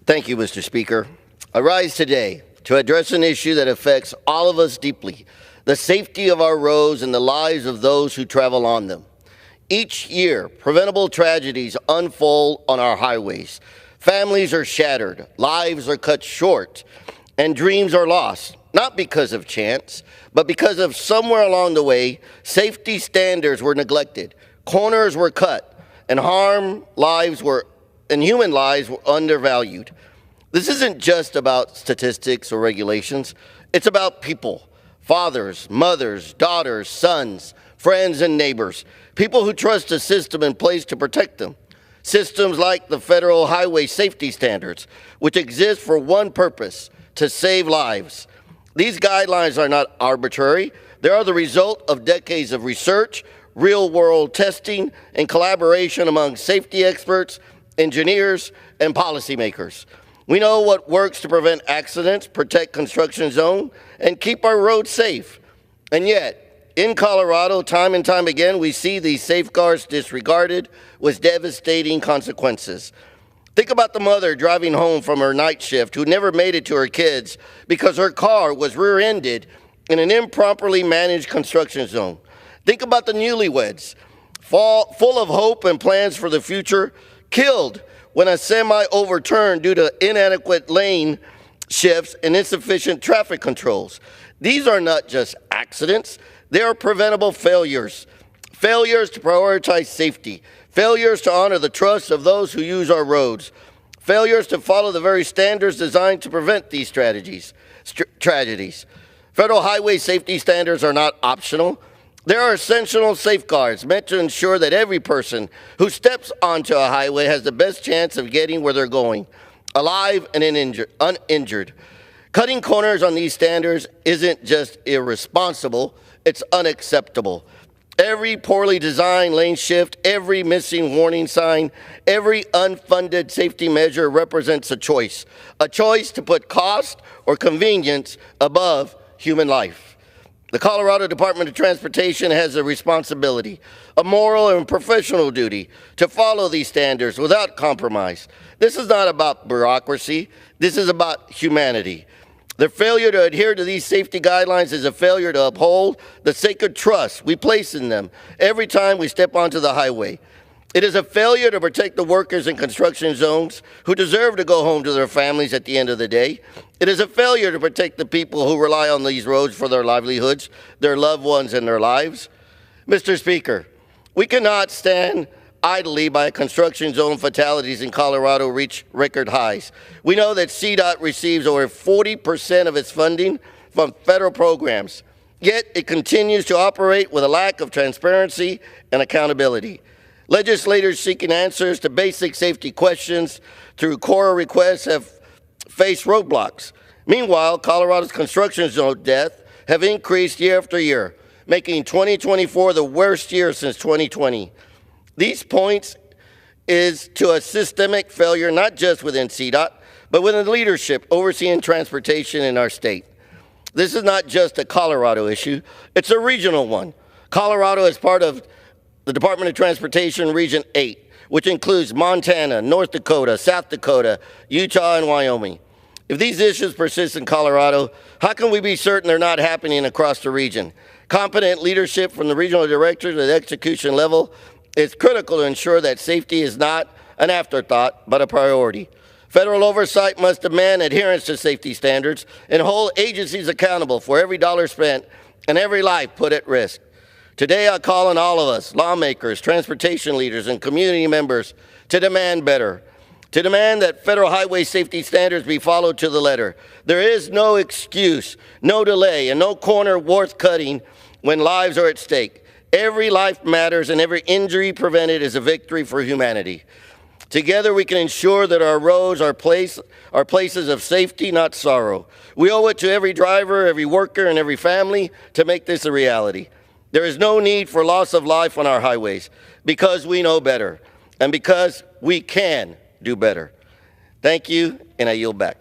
Thank you, Mr. Speaker. I rise today to address an issue that affects all of us deeply, the safety of our roads and the lives of those who travel on them. Each year, preventable tragedies unfold on our highways. Families are shattered, lives are cut short, and dreams are lost, not because of chance, but because of somewhere along the way, safety standards were neglected, corners were cut, and human lives were undervalued. This isn't just about statistics or regulations. It's about people, fathers, mothers, daughters, sons, friends, and neighbors, people who trust a system in place to protect them. Systems like the federal highway safety standards, which exist for one purpose, to save lives. These guidelines are not arbitrary. They are the result of decades of research, real-world testing, and collaboration among safety experts, engineers, and policymakers. We know what works to prevent accidents, protect construction zones, and keep our roads safe. And yet, in Colorado, time and time again, we see these safeguards disregarded with devastating consequences. Think about the mother driving home from her night shift who never made it to her kids because her car was rear-ended in an improperly managed construction zone. Think about the newlyweds, full of hope and plans for the future, killed when a semi overturned due to inadequate lane shifts and insufficient traffic controls. These are not just accidents, they are preventable failures. Failures to prioritize safety, failures to honor the trust of those who use our roads, failures to follow the very standards designed to prevent these tragedies. Federal highway safety standards are not optional. They are essential safeguards meant to ensure that every person who steps onto a highway has the best chance of getting where they're going, alive and uninjured. Cutting corners on these standards isn't just irresponsible, it's unacceptable. Every poorly designed lane shift, every missing warning sign, every unfunded safety measure represents a choice to put cost or convenience above human life. The Colorado Department of Transportation has a responsibility, a moral and professional duty to follow these standards without compromise. This is not about bureaucracy, this is about humanity. The failure to adhere to these safety guidelines is a failure to uphold the sacred trust we place in them every time we step onto the highway. It is a failure to protect the workers in construction zones who deserve to go home to their families at the end of the day. It is a failure to protect the people who rely on these roads for their livelihoods, their loved ones, and their lives. Mr. Speaker, we cannot stand idly by construction zone fatalities in Colorado reach record highs. We know that CDOT receives over 40% of its funding from federal programs, yet it continues to operate with a lack of transparency and accountability. Legislators seeking answers to basic safety questions through core requests have faced roadblocks. Meanwhile, Colorado's construction zone deaths have increased year after year, making 2024 the worst year since 2020. These points is to a systemic failure not just within CDOT, but within leadership overseeing transportation in our state. This is not just a Colorado issue, it's a regional one. Colorado is part of the Department of Transportation Region 8, which includes Montana, North Dakota, South Dakota, Utah, and Wyoming. If these issues persist in Colorado, how can we be certain they're not happening across the region? Competent leadership from the regional directors at the execution level is critical to ensure that safety is not an afterthought, but a priority. Federal oversight must demand adherence to safety standards and hold agencies accountable for every dollar spent and every life put at risk. Today, I call on all of us, lawmakers, transportation leaders, and community members, to demand better, to demand that federal highway safety standards be followed to the letter. There is no excuse, no delay, and no corner worth cutting when lives are at stake. Every life matters, and every injury prevented is a victory for humanity. Together, we can ensure that our roads are places of safety, not sorrow. We owe it to every driver, every worker, and every family to make this a reality. There is no need for loss of life on our highways because we know better and because we can do better. Thank you, and I yield back.